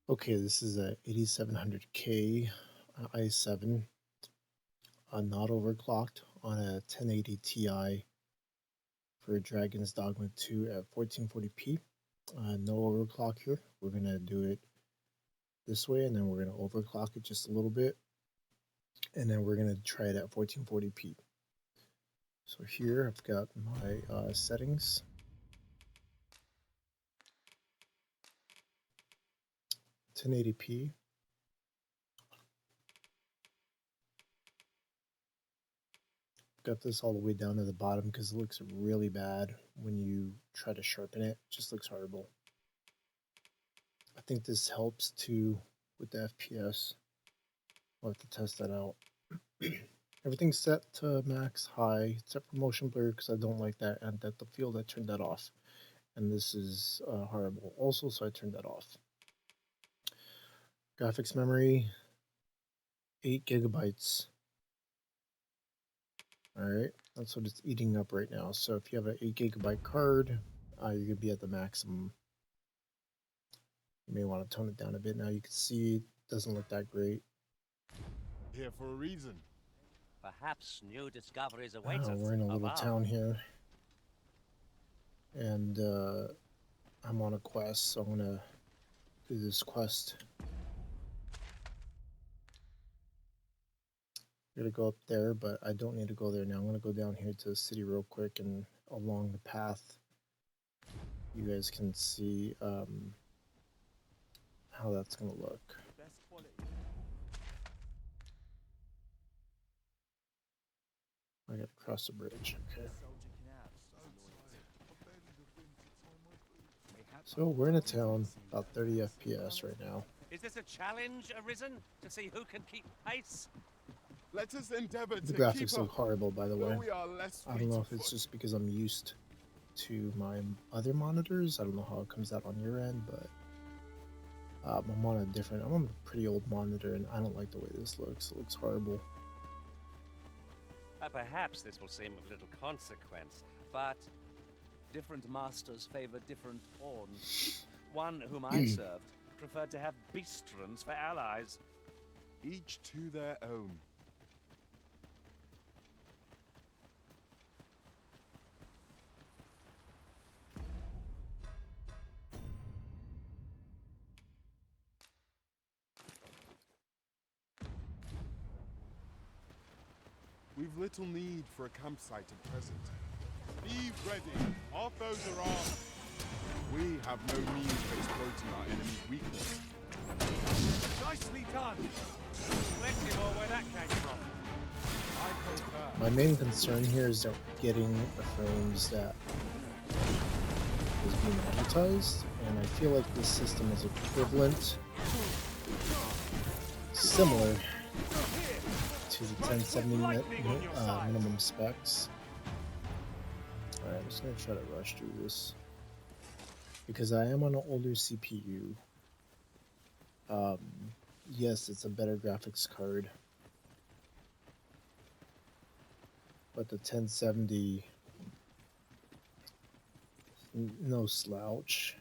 Okay, this is a 8700K i7, not overclocked, on a 1080 Ti for Dragon's Dogma 2 at 1440p. No overclock here. We're going to do it this way, and then we're going to overclock it just a little bit, and then we're going to try it at 1440p. So here I've got my settings. It's 1080p. Got this all the way down to the bottom because it looks really bad when you try to sharpen it. It just looks horrible. I think this helps too with the FPS. I'll have to test that out. Everything's set to max high, except for motion blur because I don't like that, and depth of field I turned that off. And this is horrible also, so I turned that off. Graphics memory, 8 gigabytes. Alright, that's what it's eating up right now. So if you have an 8 gigabyte card, you're going to be at the maximum. You may want to tone it down a bit. Now you can see it doesn't look that great. Here for a reason. Perhaps new discoveries await us. We're in a little town here. And I'm on a quest, so I'm going to do this quest. I'm going to go up there, but I don't need to go there now. I'm going to go down here to the city real quick, and along the path you guys can see how that's going to look. I got to cross the bridge, okay. So we're in a town, about 30 FPS right now. Is this a challenge arisen to see who can keep pace? Let us endeavor The to graphics keep look horrible, by the way. we are less I don't know if it's just because I'm used to my other monitors. I don't know how it comes out on your end, but I'm on a pretty old monitor, and I don't like the way this looks. It looks horrible. Perhaps this will seem of little consequence, but different masters favor different pawns. One whom I served preferred to have beastrons for allies. each to their own. We've little need for a campsite at present. Be ready. Our foes are armed. We have no means of exploiting our enemy's weakness. Nicely done! Plenty more where that came from. I concur. My main concern here is that we're getting the frames that is being advertised, and I feel like this system is equivalent, similar to the 1070 minimum specs. Alright, I'm just going to try to rush through this because I am on an older CPU. Yes, it's a better graphics card, but the 1070, no slouch.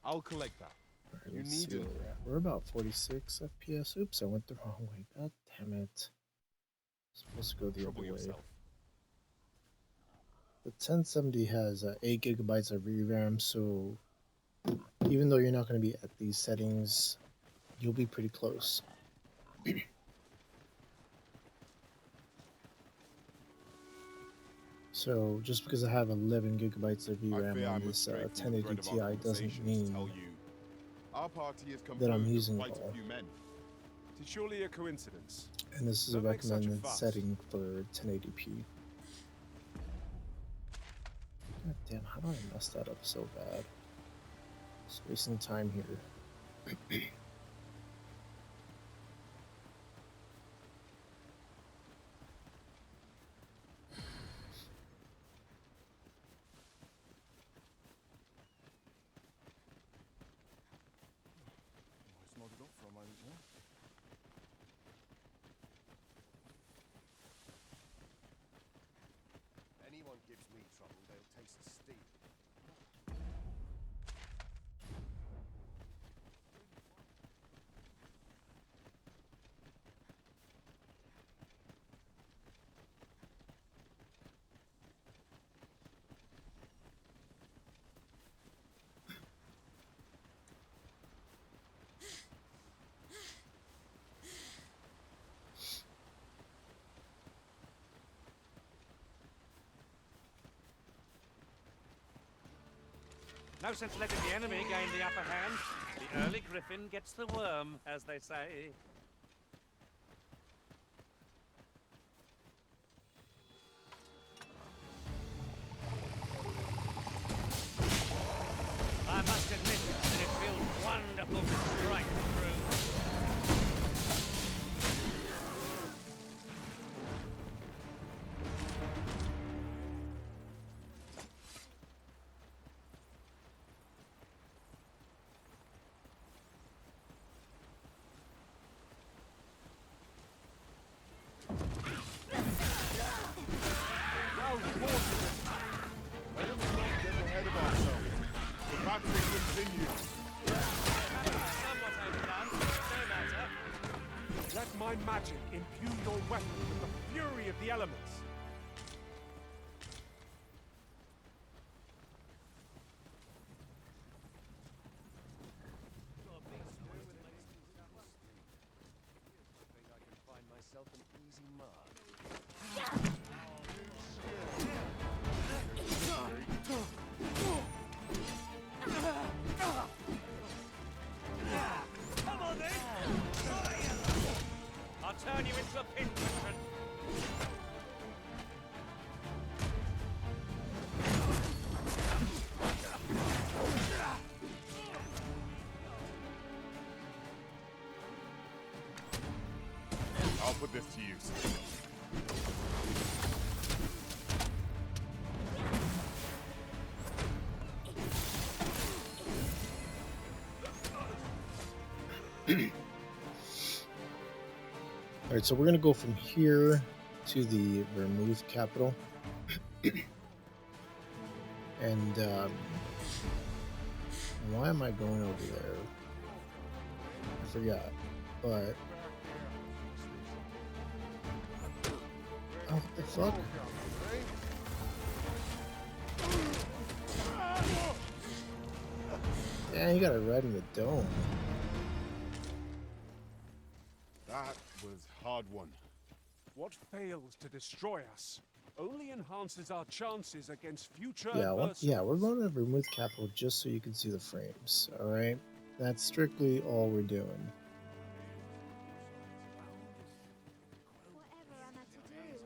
I'll collect that. Right, You let's need see it. where we're at. We're about 46 FPS. Oops, I went the wrong way. God damn it. Supposed to go the Trouble other way. yourself. The 1070 has 8 gigabytes of VRAM, so even though you're not going to be at these settings, you'll be pretty close. So just because I have 11 gigabytes of VRAM on this 1080 Ti doesn't mean our party is that I'm composed of using it quite a all. few men. It's surely a coincidence. And this is a Don't make such a recommended fuss. setting for 1080p. God damn, how do I mess that up so bad? Just wasting time here. gives me trouble, they'll taste the steam. No sense letting the enemy gain the upper hand. The early griffin gets the worm, as they say. I must admit that it feels wonderful to strike through. Let my magic imbue your weapon with the fury of the elements. I can find myself an easy mark. Come on then! I'll turn you into a pinprick. I'll put this to use. Alright, so we're going to go from here to the Vermouth capital. And why am I going over there? I forgot. But oh, what the fuck? Yeah, you got it right in the dome. That was hard won. What fails to destroy us only enhances our chances against future adversaries. Yeah, we're going to Vermouth capital just so you can see the frames. All right, that's strictly all we're doing. Whatever am I to do?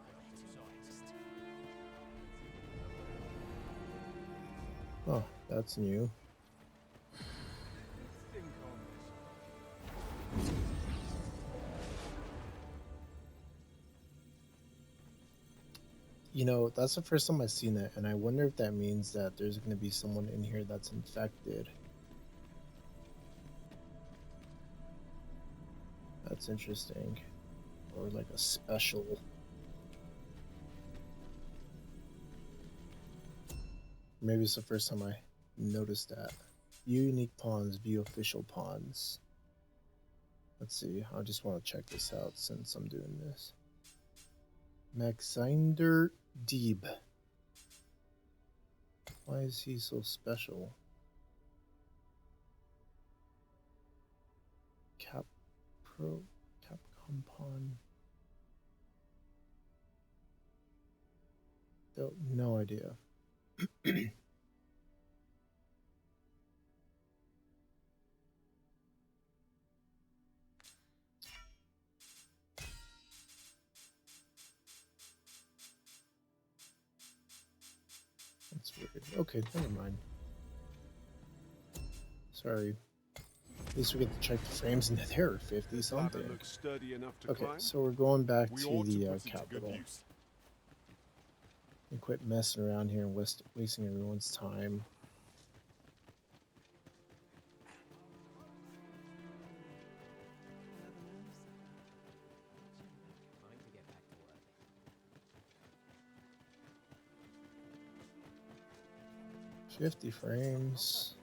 Oh, that's new. You know, that's the first time I've seen it, and I wonder if that means that there's going to be someone in here that's infected. That's interesting. Or like a special. Maybe it's the first time I noticed that. View unique pawns, view official pawns. Let's see, I just want to check this out since I'm doing this. Maxinder Deeb. Why is he so special? Capcom Pawn. No idea. That's weird. Okay, never mind. Sorry. At least we get to check the frames and they're 50 something. Looks sturdy enough to Okay, climb. so we're going back We to ought the put it to good capital. use. And quit messing around here and wasting everyone's time. 50 frames.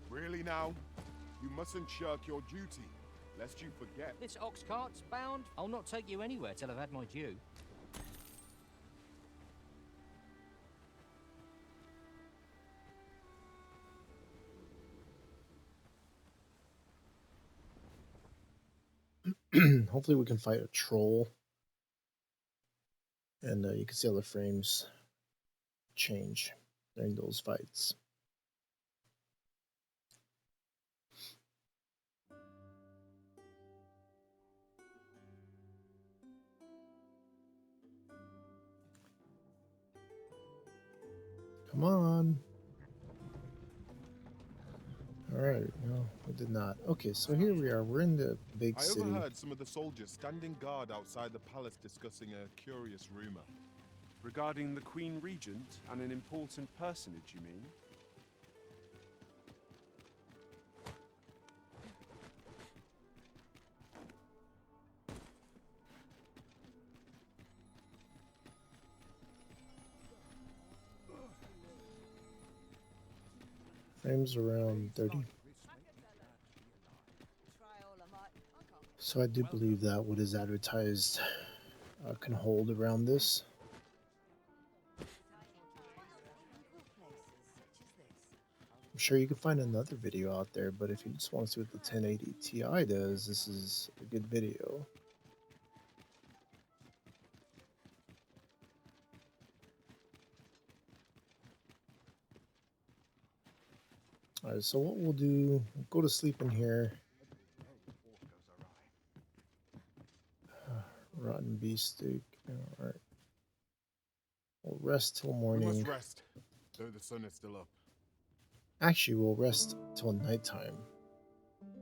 Really now? You mustn't shirk your duty, lest you forget. This ox cart's bound. I'll not take you anywhere till I've had my due. Hopefully we can fight a troll. And you can see how the frames change during those fights. Come on. All right, no, we did not. Okay, so here we are. We're in the big I city. overheard some of the soldiers standing guard outside the palace discussing a curious rumor. Regarding the Queen Regent and an important personage, you mean? Frames around 30. So I do believe that what is advertised can hold around this. I'm sure you can find another video out there, but if you just want to see what the 1080 Ti does, this is a good video. Alright, so what we'll do, we'll go to sleep in here. Rotten beef steak. Alright. We'll rest till We morning. must rest, though the sun is still up. Actually, we'll rest till nighttime.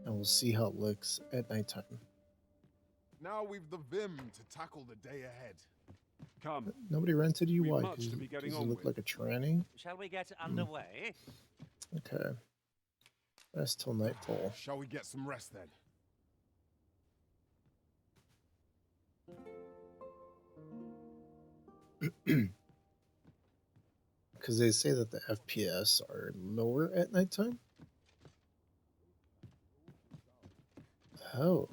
And we'll see how it looks at nighttime. Now we've the vim to tackle the day ahead. Come. Nobody rented you? We've Why? much Because to be getting you on look with. like a tranny? Shall we get underway? Okay. Rest till nightfall. Shall we get some rest then? Because they say that the FPS are lower at nighttime? Oh.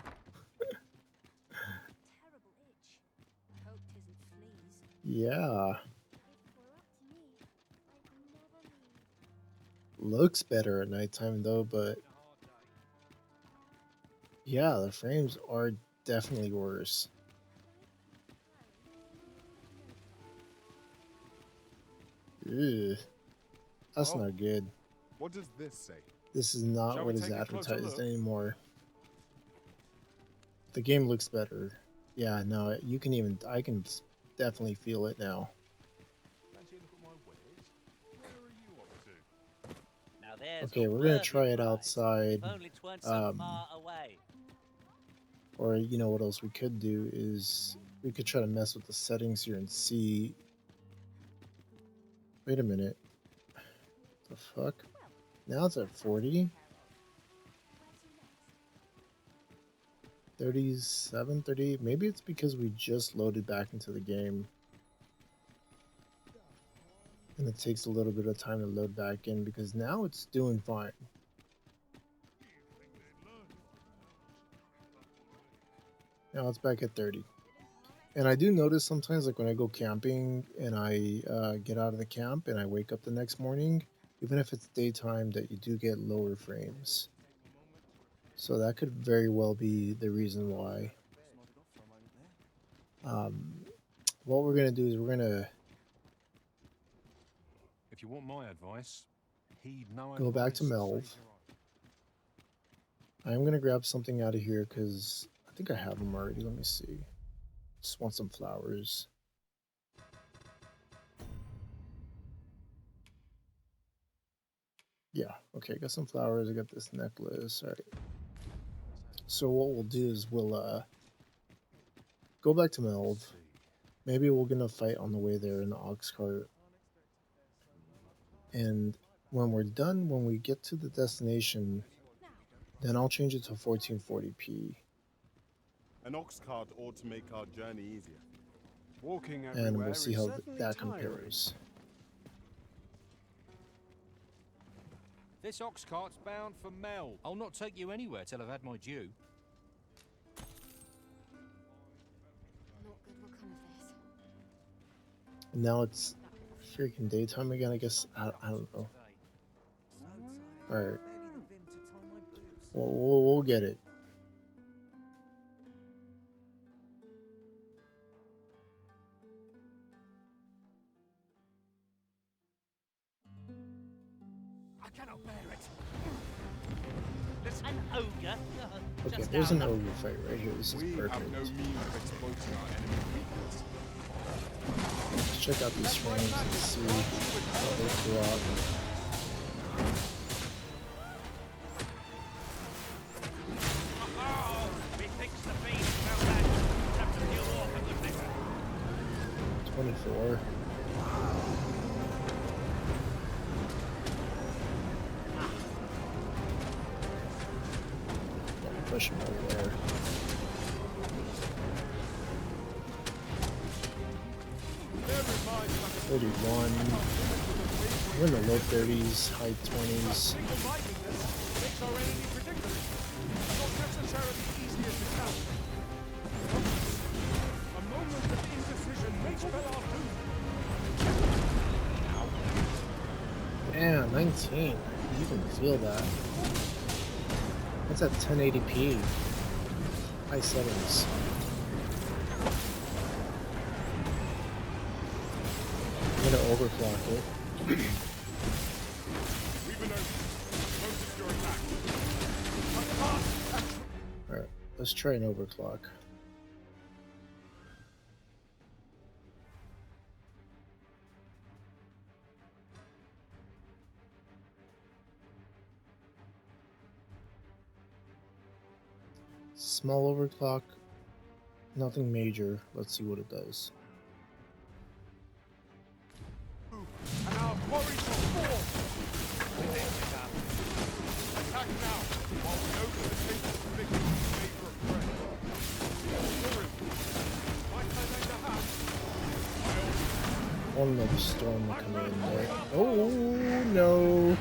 Terrible itch. Hope 'tisn't fleas. Yeah. If were up to me, I'd never leave. Looks better at nighttime though, but yeah, the frames are definitely worse. Ew. That's Oh. not good. What does this say? This is not Shall what we is take a closer advertised look? anymore. The game looks better. Yeah, no, you can even, I can definitely feel it now. Fancy a look at my wares? Where are you up to? Now there's Okay, a we're gonna worthy try it prize. outside. If only 'tweren't so um, far away. Or, you know what else we could do is we could try to mess with the settings here and see. Wait a minute. The fuck? Now it's at 40? 37, 38? Maybe it's because we just loaded back into the game. And it takes a little bit of time to load back in because now it's doing fine. Now it's back at 30. And I do notice sometimes, like when I go camping and I get out of the camp and I wake up the next morning, even if it's daytime, that you do get lower frames. So that could very well be the reason why. What we're going to do is we're going to If you want my advice, heed no go back to advice, Melv. save your I'm going to grab something out of here because I think I have them already. Let me see. Just want some flowers. Yeah, okay, I got some flowers. I got this necklace. All right. So what we'll do is we'll go back to Melv. maybe we're gonna fight on the way there in the ox cart, and when we're done, when we get to the destination, then I'll change it to 1440p, An ox cart ought to make our journey easier. Walking and everywhere we'll see is how certainly that tiring. compares. This ox cart's bound for Mel. I'll not take you anywhere till I've had my due. Not good will come of this. Now it's freaking daytime again. I guess I don't know. All right, we'll get it. I cannot bear it. There's an ogre. Okay, there's an ogre fight right here. This is We have perfect. no means of exploiting our enemy's weakness. Let's check out these frames and see how they go out. Methinks the beast found that. Have to peel off a good measure. 24. Push him over there. Bear in mind that 31. We're in the low 30s, high 20s. Single-mindedness makes our enemy predictable, not necessarily easier to count. A moment of indecision may spell our doom. Yeah, 19. You can feel that. That's at 1080p. High settings. I'm gonna overclock it. we've been over. Notice your attack. Alright, let's try an overclock. Small overclock, nothing major. Let's see what it does. And our quarry shall fall. Attack now, while we open the table of victory in favor of prey. Might I lend a hand? One another storm will come in there. Oh no!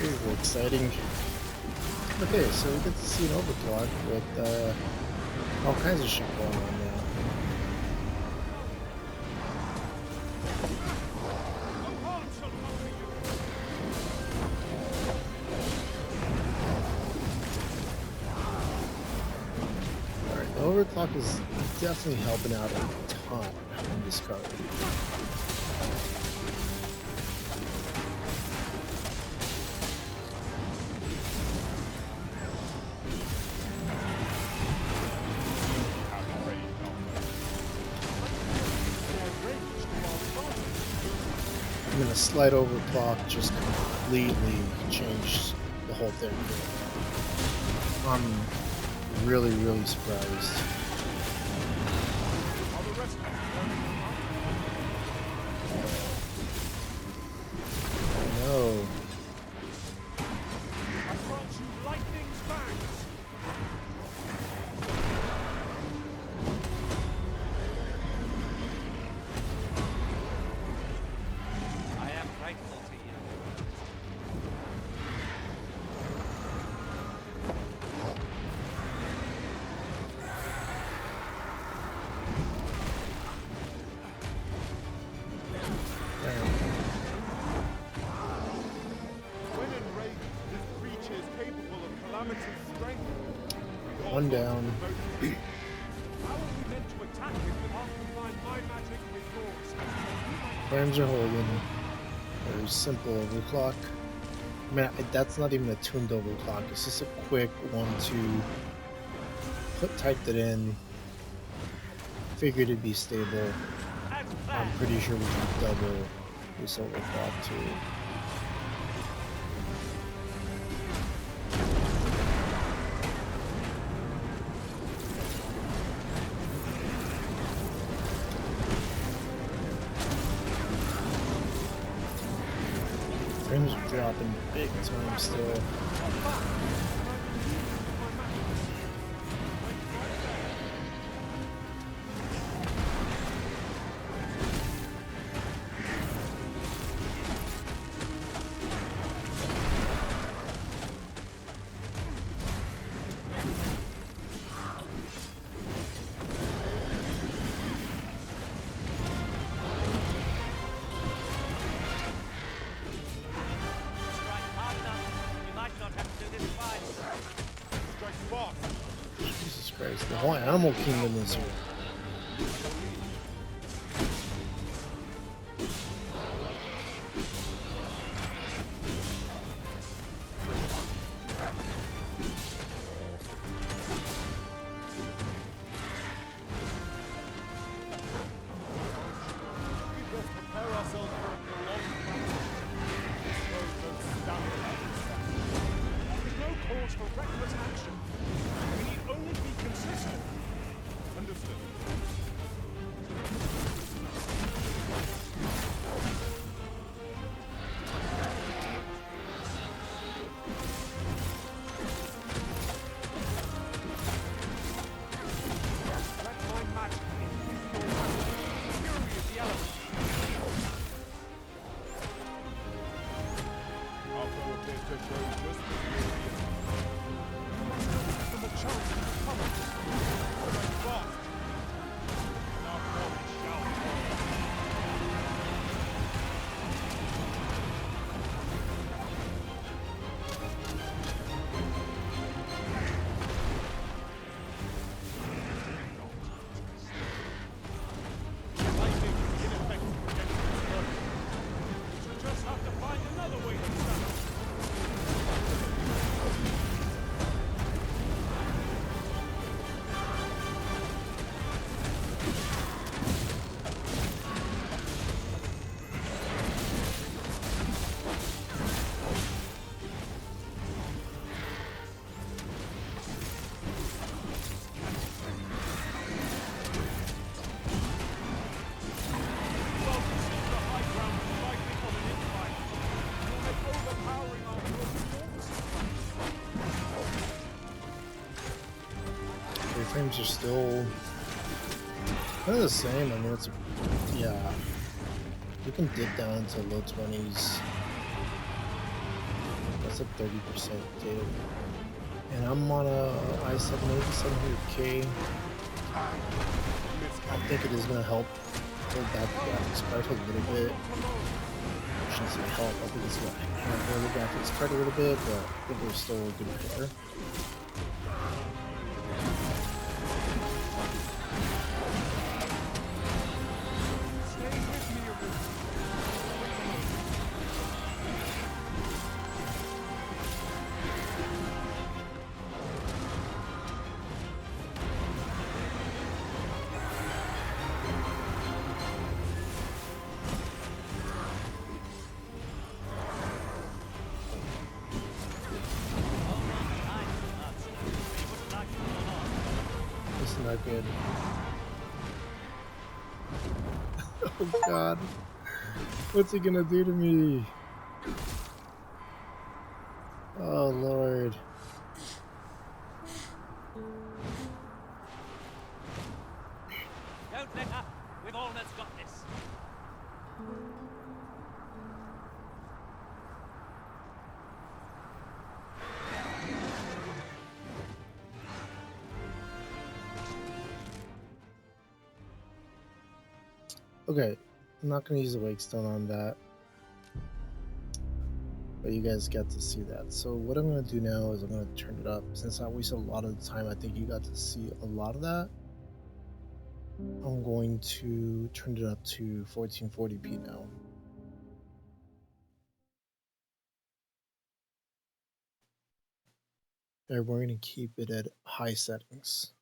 This is exciting. Okay, so we get to see an overclock with all kinds of shit going on now. Alright, the overclock is definitely helping out a ton on this card. I mean, a slight overclock just completely changed the whole thing. I'm really, really surprised. No. I grant you lightning's bangs. I am grateful to you. When enraged, this creature is capable of calamitous strength. One down. How are we meant to attack him after we find my magic with yours? Frames are holding. Very simple overclock. I mean, that's not even a tuned overclock. It's just a quick 1-2. Typed it in. Figured it'd be stable. I'm pretty sure we can double this overclock too. dropping big time still. Strike hard enough, you might not have to do this twice. Strike fast. Jesus Christ, the whole animal kingdom is here. We best prepare ourselves for a prolonged battle. Those don't stand There's no cause for reckless action. We need only be consistent. Understood. Let my magic infuse your weapon. Fury is the element. Our foe appears to have grown just as weary as From the chance of coming. strike fast. And our quarry shall fall. Lightning is ineffective against its foe. We just have to find another way to settle. Well, we seek the high ground is likely on an incline. We'll make overpowering our The frames are still kind of the same. I mean, it's yeah. You can dip down to low 20s. That's a 30% dip. And I'm on a I7-8700K. I think it is going to help hold back the graphics card a little bit. I shouldn't say help. I think it's going to hamper the graphics card a little bit, but I think we're still a good player. Stay with me, Arun. This is not good. Oh god. What's he gonna do to me? Oh lord. Don't let up. We've almost got this. Okay, I'm not gonna use the wake stone on that. But you guys got to see that. So what I'm gonna do now is I'm gonna turn it up. Since I wasted a lot of the time, I think you got to see a lot of that. I'm going to turn it up to 1440p now. And we're gonna keep it at high settings.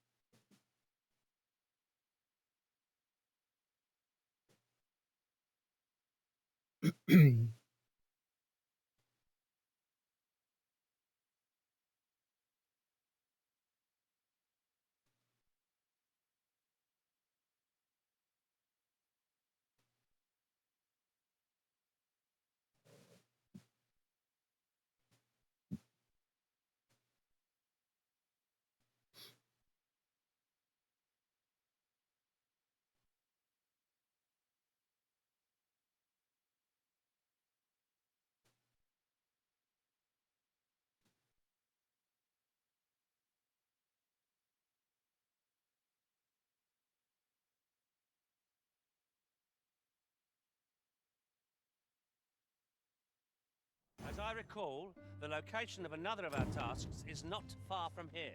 I recall, the location of another of our tasks is not far from here.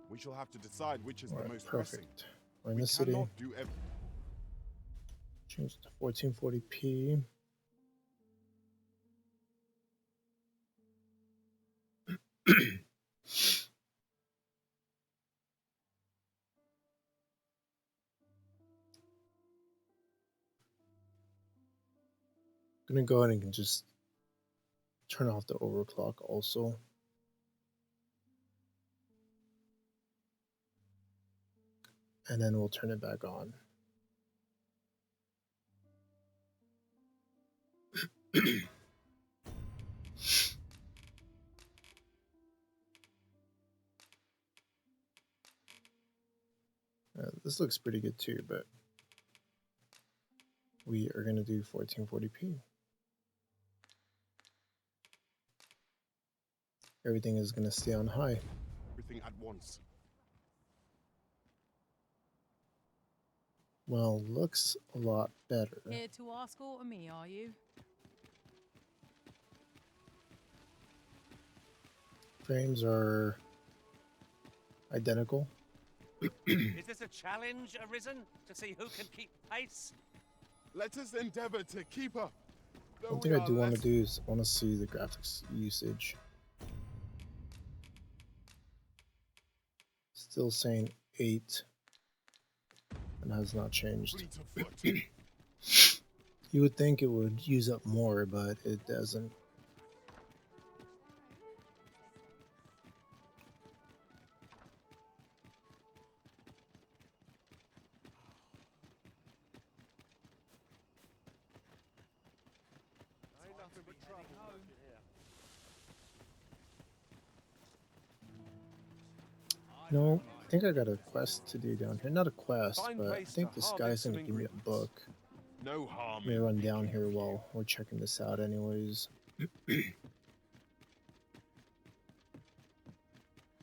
We shall have to decide which is the Alright, most pressing. perfect. We're in We the city. cannot do everything. Change it to 1440p. I'm gonna go ahead and just turn off the overclock also. And then we'll turn it back on. This looks pretty good too, but we are going to do 1440p. Everything is going to stay on high. Everything at once. Well, looks a lot better. Here to ask all of me, are you? Frames are identical. Is this a challenge arisen to see who can keep pace? Let us endeavor to keep up. One thing I do want to do is I want to see the graphics usage. Still saying 8 and has not changed. You would think it would use up more, but it doesn't. No, I think I got a quest to do down here. Not a quest, but I think this guy's gonna give me a book. No harm. Let me run down here while we're checking this out anyways.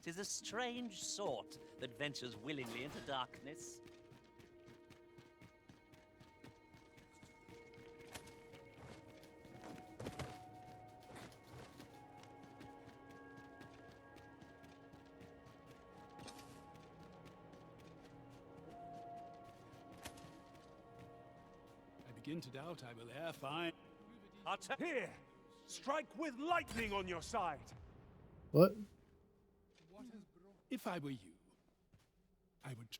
Tis a strange sort that ventures willingly into darkness. Begin to doubt I will e'er find. Here! Strike with lightning on your side! What? If I were you, I would.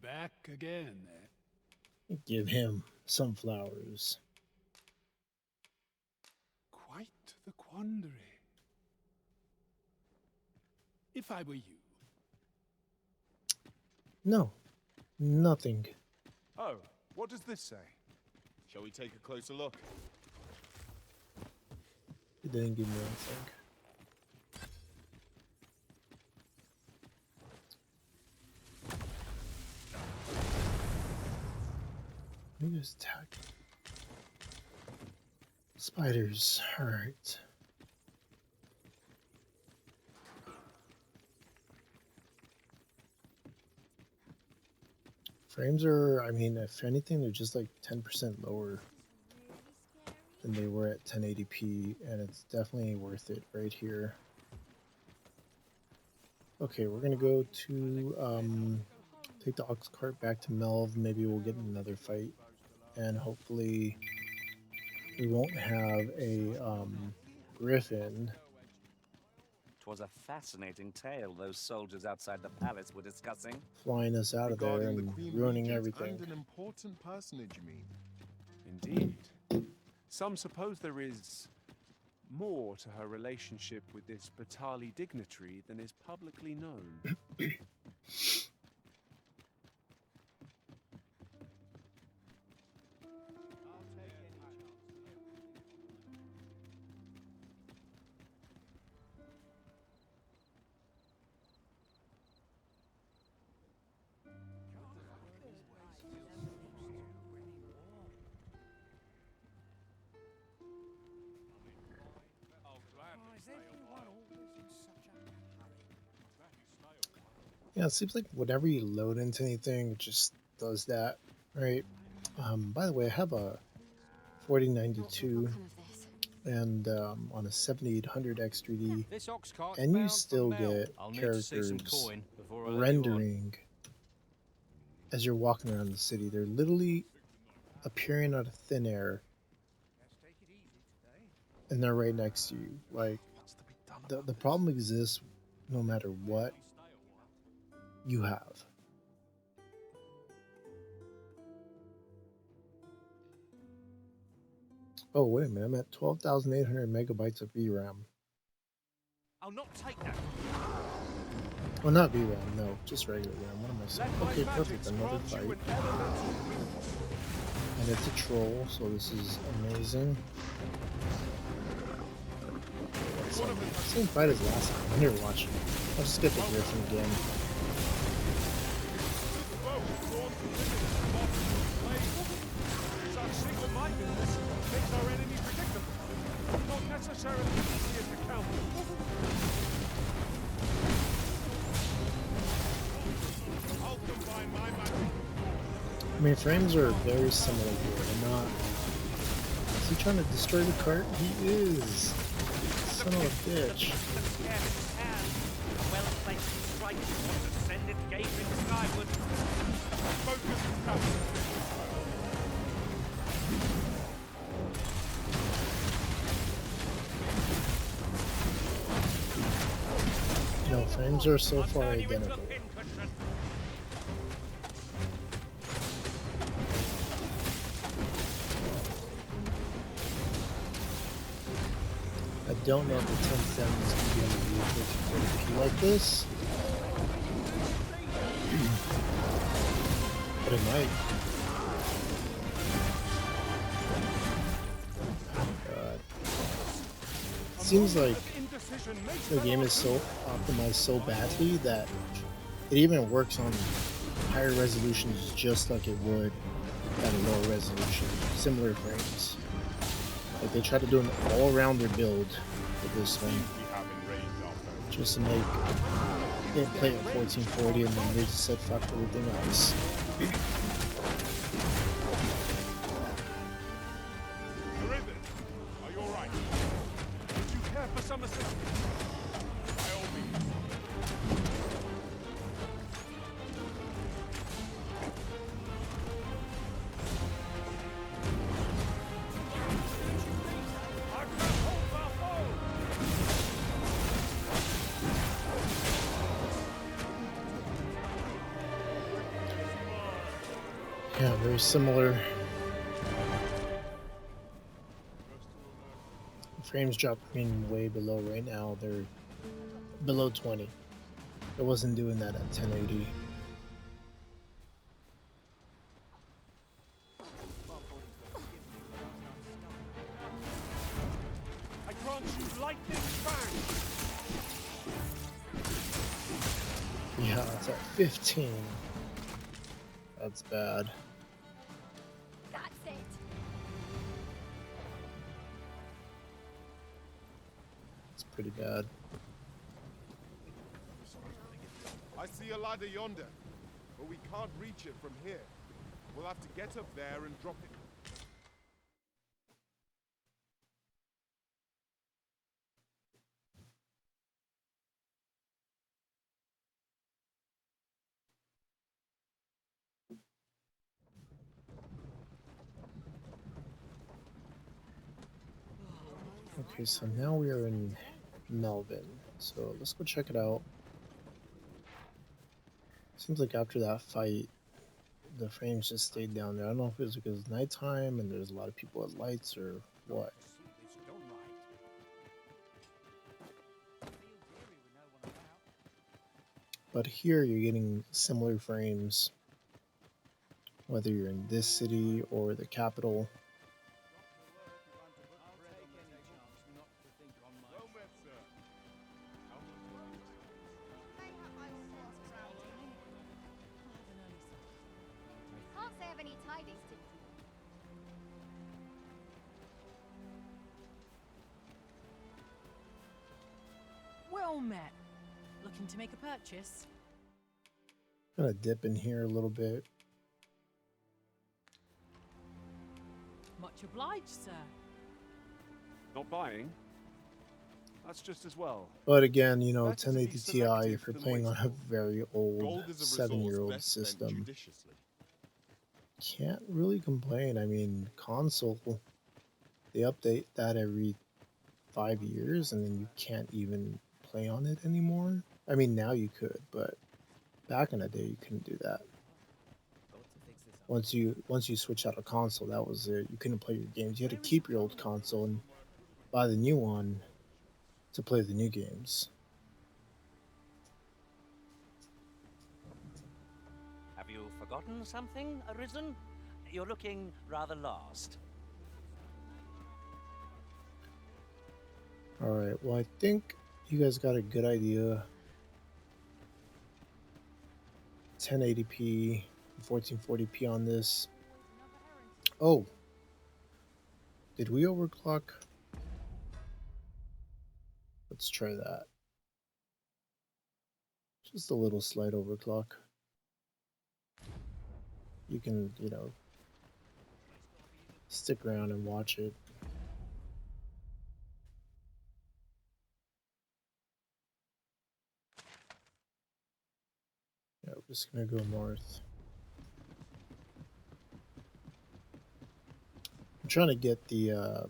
Back again. Give him sunflowers. Quite the quandary. If I were you. No, nothing. Oh, what does this say? Shall we take a closer look? It didn't give me anything. Maybe just attack. Spiders. Alright. Frames are, I mean, if anything, they're just like 10% lower than they were at 1080p, and it's definitely worth it right here. Okay, we're gonna go to take the ox cart back to Melv. Maybe we'll get another fight, and hopefully we won't have a griffin. 'Twas a fascinating tale those soldiers outside the palace were discussing. Flying us out of there Regarding the and Queen ruining Regent everything. And an important personage, you mean? Indeed. Some suppose there is more to her relationship with this Batali dignitary than is publicly known. Yeah, it seems like whenever you load into anything, it just does that, right? By the way, I have a 4092 and on a 7800 X3D, This ox cart's and you bound for still Mel. get I'll need to see some characters coin before I let you on. rendering as you're walking around the city. They're literally appearing out of thin air, and they're right next to you. Like, the problem exists no matter what you have. Oh, wait a minute, I'm at 12,800 megabytes of VRAM. I'll not take that. Well, not VRAM, no, just regular RAM. What am I saying? Let my Okay, magics perfect, another grant you fight. an elemental And it's a troll, so this is amazing. Same fight as last time. I'm here watching. I'll just get the Griffin again. Such single-mindedness makes our enemy predictable, not necessarily easier to counter. I'll combine my magic. I mean, frames are very similar here. They're not. Is he trying to destroy the cart? He is. Son of a bitch. A well-placed strike to send it gaping skyward. Focus is tough. No, frames are so far identical. I don't know if the 1070 is going to be able to use 1440p like this. But it might. Oh god. It seems like the game is so optimized so badly that it even works on higher resolutions just like it would at a lower resolution. Similar frames. Like they try to do an all-rounder build for this one, just to make it play at 1440, and then they just said fuck everything else. Raven, are you alright? Would you care for some assistance? By all means. Yeah, very similar. Frames dropping way below right now. They're below 20. It wasn't doing that at 1080. I grant you lightning fang. Yeah, it's at 15. That's bad. That's it. It's pretty bad. I see a ladder yonder, but we can't reach it from here. We'll have to get up there and drop it. Okay, so now we are in Melbourne. So let's go check it out. Seems like after that fight, the frames just stayed down there. I don't know if it was because it's nighttime and there's a lot of people at lights or what. But here you're getting similar frames, whether you're in this city or the capital. Well met, sir. Can't say I've any tidings to. Well met. Looking to make a purchase? I'm gonna dip in here a little bit. Much obliged, sir. Not buying? That's just as well. But again, you know, Better to be 1080 Ti, selective if you're than playing on a wasteful. very old Gold is a resource 7-year-old best spent system, judiciously. can't really complain. I mean, console, they update that every 5 years, and then you can't even play on it anymore. I mean, now you could, but back in the day, you couldn't do that. Once you switch out a console, that was it. You couldn't play your games. You had to keep your old console and buy the new one to play the new games. Have you forgotten something, Arisen? You're looking rather lost. Alright, well, I think you guys got a good idea. 1080p, 1440p on this. Oh, did we overclock? Let's try that. Just a little slight overclock. You can, you know, stick around and watch it. Yeah, we're just gonna go north. I'm trying to get the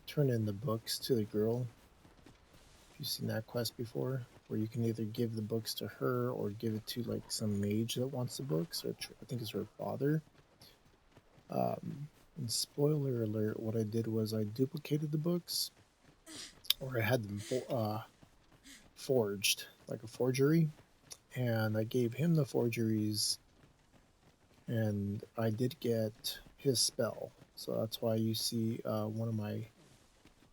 turn in the books to the girl. If you've seen that quest before, where you can either give the books to her or give it to like some mage that wants the books, or I think it's her father. And spoiler alert, what I did was I duplicated the books, or I had them forged, like a forgery, and I gave him the forgeries, and I did get his spell. So that's why you see one of my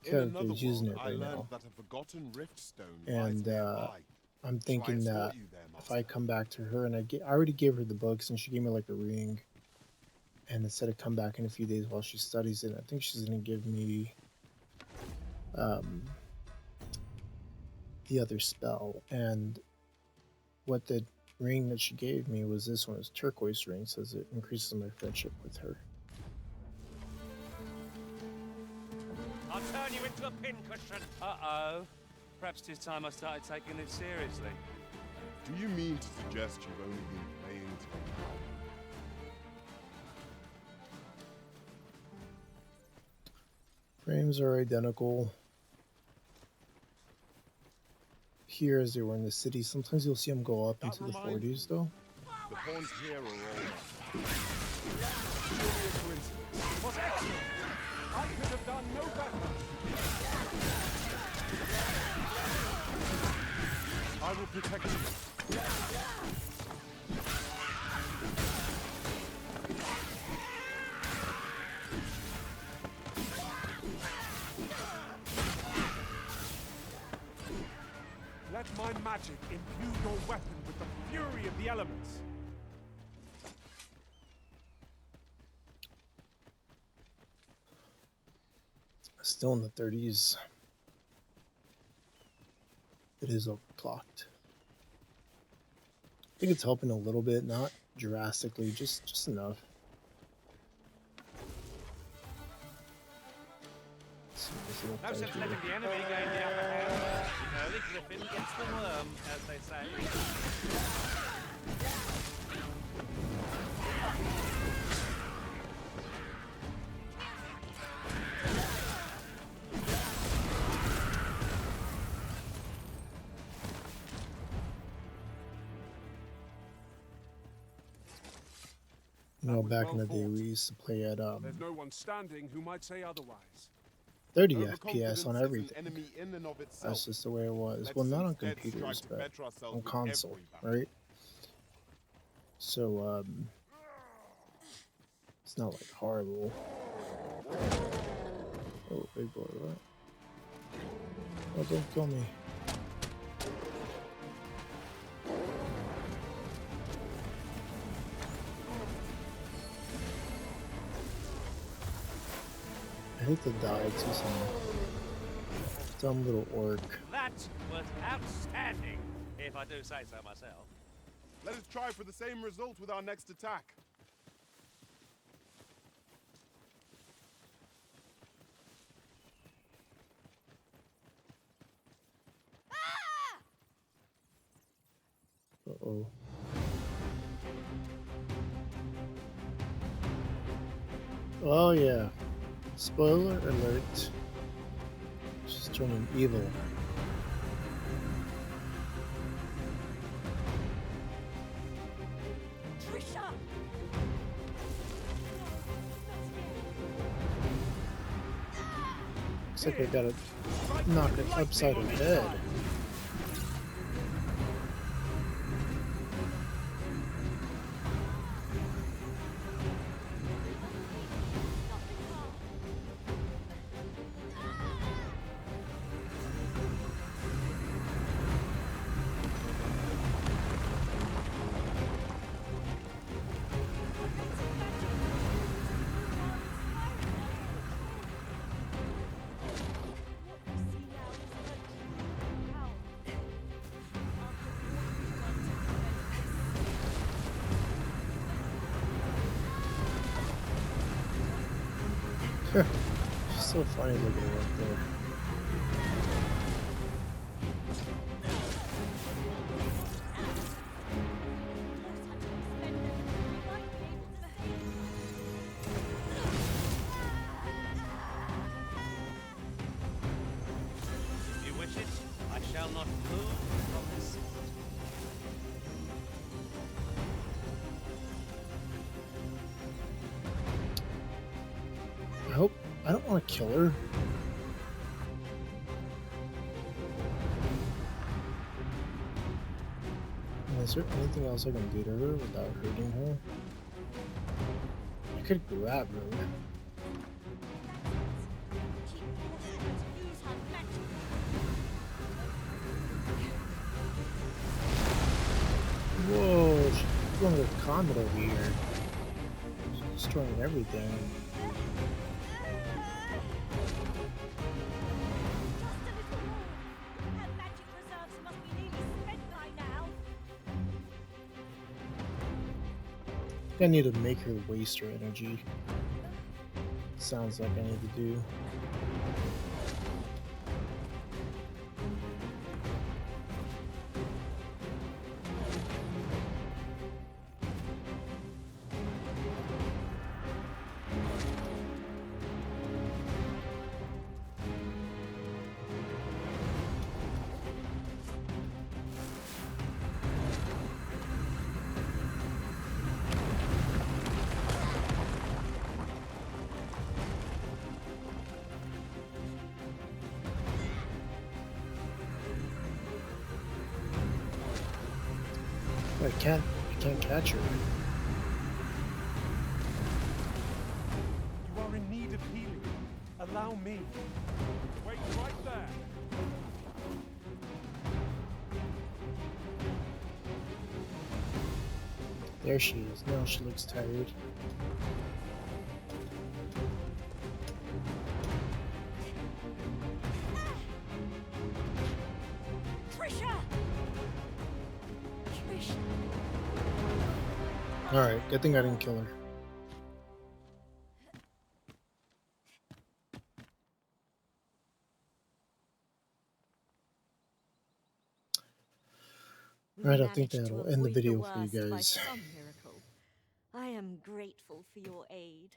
characters using it right now. That a forgotten rift stone And I'm thinking that if I come back to her and I already gave her the books and she gave me like a ring, and it said to come back in a few days while she studies it. I think she's gonna give me the other spell, and what the ring that she gave me was this one. It's turquoise ring, says it increases my friendship with her. I'll turn you into a pincushion. Uh-oh. Perhaps it's time I started taking it seriously. Do you mean to suggest you've only been playing till now? Frames are identical here as they were in the city. Sometimes you'll see them go up into the 40s though. The pawns here are all Was excellent. I could have done no better. I will protect you. Let my magic imbue your weapon with the fury of the elements. Still in the 30s. It is overclocked. I think it's helping a little bit, not drastically, just enough. Let's see this little No thing sense here. letting the enemy gain the upper hand. The early griffin gets the worm, as they say. You know, back in the day, we used to play at There's no one standing who might say otherwise. 30 Overconfidence FPS on is an everything. enemy in and of itself. That's just the way it was. Let's Well, not on instead computers, strive to but better ourselves on with console, every battle. right? So, it's not like horrible. Oh, big boy, what? Oh, don't kill me. I hate to die to some dumb little orc. That was outstanding, if I do say so myself. Let us try for the same result with our next attack. Uh-oh. Oh yeah. Spoiler alert. She's turning evil. Trisha! Looks like I gotta knock it upside her head. She's so funny looking right there. If you wish it, I shall not move from this spot. I don't want to kill her. Is there anything else I can do to her without hurting her? I could grab her. Whoa, she's going to a comet over here. She's destroying everything. I need to make her waste her energy. Sounds like I need to do. I can't catch her. You are in need of healing. Allow me. Wait right there. There she is. Now she looks tired. Trisha! Trish! Alright, good thing I didn't kill her. We Right, I think managed to that'll end the avoid video for you worst by guys. some miracle. I am grateful for your aid.